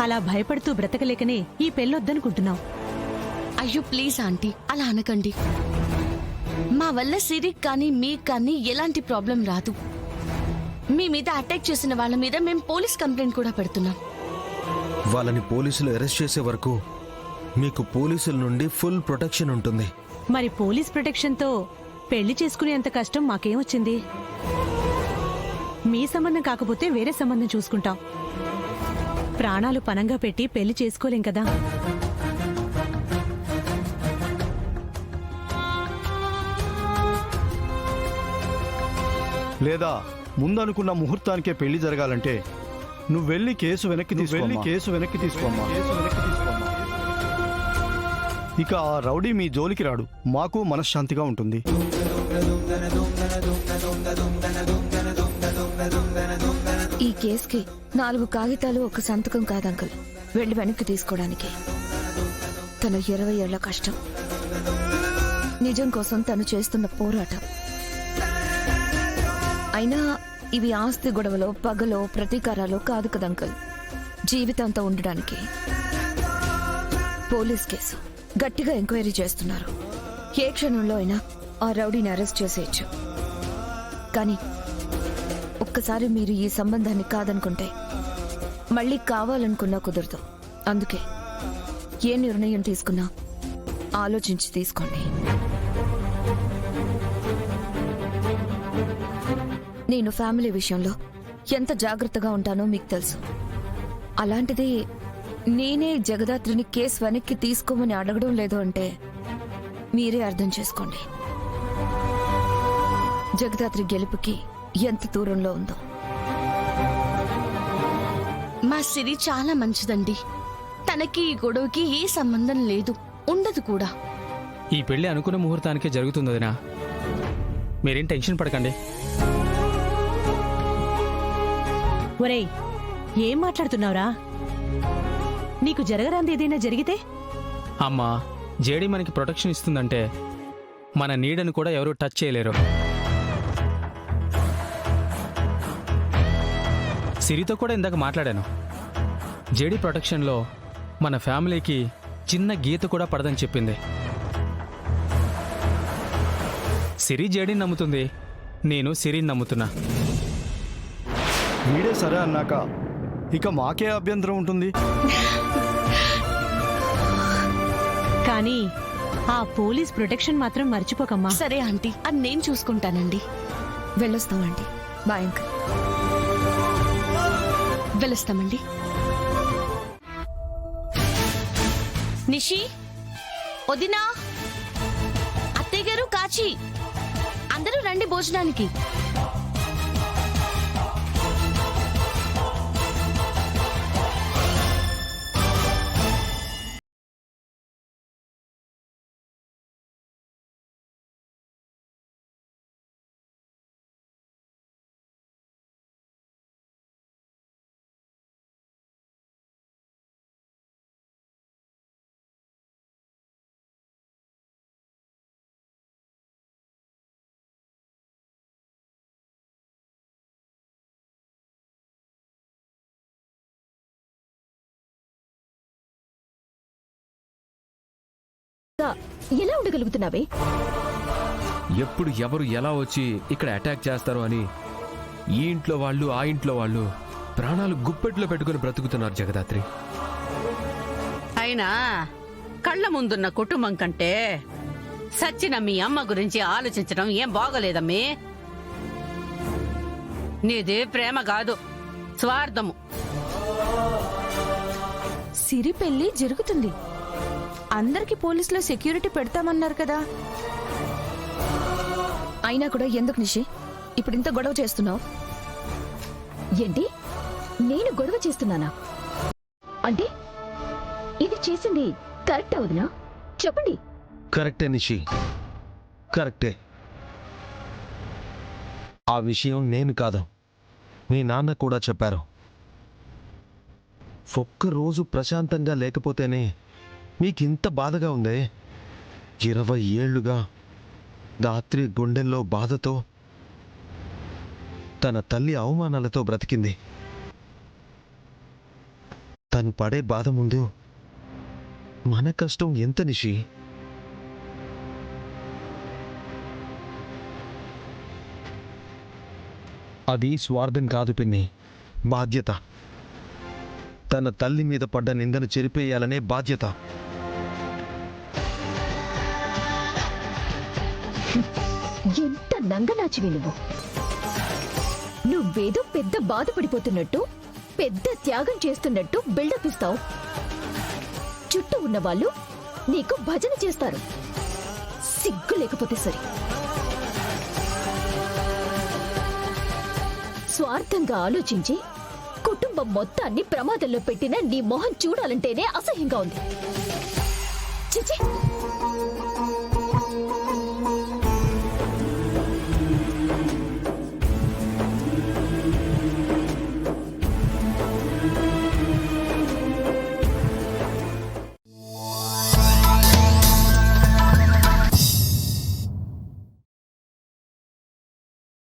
అలా భయపడుతూ బ్రతకలేకనే ఈ పెళ్ళొద్దనుకుంటున్నాం. అయ్యో ప్లీజ్ ఆంటీ, అలా అనకండి. మా వల్ల సిరికి కానీ మీకు కానీ ఎలాంటి ప్రాబ్లం రాదు. మీ మీద అటాక్ చేసిన వాళ్ళ మీద మేము పోలీస్ కంప్లైంట్ కూడా పెడుతున్నాం. వాళ్ళని పోలీసులు అరెస్ట్ చేసే వరకు మీకు పోలీసుల నుండి ఫుల్ ప్రొటెక్షన్ ఉంటుంది. మరి పోలీస్ ప్రొటెక్షన్తో పెళ్లి చేసుకునేంత కష్టం మాకేమొచ్చింది? మీ సంబంధం కాకపోతే వేరే సంబంధం చూసుకుంటాం. ప్రాణాలు పనంగా పెట్టి పెళ్లి చేసుకోలేం కదా. లేదా ముందనుకున్న ముహూర్తానికే పెళ్లి జరగాలంటే నువ్వు వెళ్ళి కేసు వెనక్కి తీసుకోమ్మా. ఇక ఆ రౌడీ మీ జోలికి రాడు, మాకు మనశ్శాంతిగా ఉంటుంది. ఈ కేసుకి 4 కాగితాలు ఒక సంతకం కాదంకల్ వెళ్ళి వెనక్కి తీసుకోవడానికి. తన 20 ఏళ్ల కష్టం, నిజం కోసం తను చేస్తున్న పోరాటం. అయినా ఇవి ఆస్తి గొడవలో, పగలో, ప్రతీకారాలు కాదు కదంకల్. జీవితాంతం ఉండడానికి. పోలీస్ కేసు గట్టిగా ఎంక్వైరీ చేస్తున్నారు. ఏ క్షణంలో అయినా ఆ రౌడీని అరెస్ట్ చేసేయచ్చు. కానీ ఒక్కసారి మీరు ఈ సంబంధాన్ని కాదనుకుంటే మళ్ళీ కావాలనుకున్నా కుదరదు. అందుకే ఏ నిర్ణయం తీసుకున్నా ఆలోచించి తీసుకోండి. నేను ఫ్యామిలీ విషయంలో ఎంత జాగ్రత్తగా ఉంటానో మీకు తెలుసు. అలాంటిది నేనే జగదాత్రిని కేసు వెనక్కి తీసుకోమని అడగడం లేదు అంటే మీరే అర్థం చేసుకోండి జగదాత్రి గెలుపుకి ఎంత దూరంలో ఉందో. మా సిరి చాలా మంచిదండి. తనకి ఈ గొడవకి ఏ సంబంధం లేదు, ఉండదు కూడా. ఈ పెళ్లి అనుకున్న ముహూర్తానికే జరుగుతుంది వదినా. మీరేం టెన్షన్ పడకండి. ఒరేయ్, ఏం మాట్లాడుతున్నావురా? నీకు జరగరాంది ఏదైనా జరిగితే? అమ్మా, జేడీ మనకి ప్రొటెక్షన్ ఇస్తుందంటే మన నీడను కూడా ఎవరూ టచ్ చేయలేరు. సిరితో కూడా ఇందాక మాట్లాడాను. జేడీ ప్రొటెక్షన్లో మన ఫ్యామిలీకి చిన్న గీత కూడా పడదని చెప్పింది. సిరి జేడీని నమ్ముతుంది, నేను సిరిని నమ్ముతున్నా. వీడే సరే అన్నాక ఇక మాకే అభ్యంతరం ఉంటుంది. కానీ ఆ పోలీస్ ప్రొటెక్షన్ మాత్రం మర్చిపోకమ్మా. సరే ఆంటీ, అది నేను చూసుకుంటానండి. వెళ్ళొస్తామండి. Bye uncle. వెళ్ళొస్తామండి. నిషి, వదినా, అత్తయ్య గారు, కాచి, అందరూ రండి భోజనానికి. ఎలా ఉండగలుగుతున్నావే? ఎప్పుడు ఎవరు ఎలా వచ్చి ఇక్కడ అటాక్ చేస్తారో అని ఈ ఇంట్లో వాళ్ళు, ఆ ఇంట్లో వాళ్ళు ప్రాణాలు గుప్పెట్లో పెట్టుకుని బ్రతుకుతున్నారు జగదాత్రి. అయినా కళ్ళ ముందున్న కుటుంబం కంటే సచ్చిన మీ అమ్మ గురించి ఆలోచించడం ఏం బాగోలేదమ్మే. నీది ప్రేమ కాదు, స్వార్థము. సిరి పెళ్లి జరుగుతుంది. అందరికి పోలీసులో సెక్యూరిటీ పెడతామన్నారు కదా. అయినా కూడా ఎందుకు నిషి ఇప్పుడు ఇంత గొడవ చేస్తున్నావు? ఏంటి, నేను గొడవ చేస్తున్నానా? అంటే ఇది చేసింది కరెక్ట్ అవునా? చెప్పండి. కరెక్టే నిషి, కరెక్టే. ఆ విషయం నేను కాదు, మీ నాన్న కూడా చెప్పారు. ఒక్కరోజు ప్రశాంతంగా లేకపోతేనే మీకింత బాధగా ఉందే? 20 ఏళ్లుగా దాత్రి గుండెల్లో బాధతో, తన తల్లి అవమానాలతో బ్రతికింది. తను పడే బాధ ముందు మన కష్టం ఎంత నిషి. అది స్వార్థం కాదు పిన్ని. బాధ్యత. తన తల్లి మీద పడ్డ నిందను చెరిపేయాలనే బాధ్యత. ఎంత నంగనాచివి నువ్వేదో పెద్ద బాధపడిపోతున్నట్టు, పెద్ద త్యాగం చేస్తున్నట్టు బిల్డప్ ఇస్తావు. చుట్టూ ఉన్న వాళ్ళు నీకు భజన చేస్తారు. సిగ్గు లేకపోతే సరే. స్వార్థంగా ఆలోచించి కుటుంబం మొత్తాన్ని ప్రమాదంలో పెట్టిన నీ మొహం చూడాలంటేనే అసహ్యంగా ఉంది. చిచి.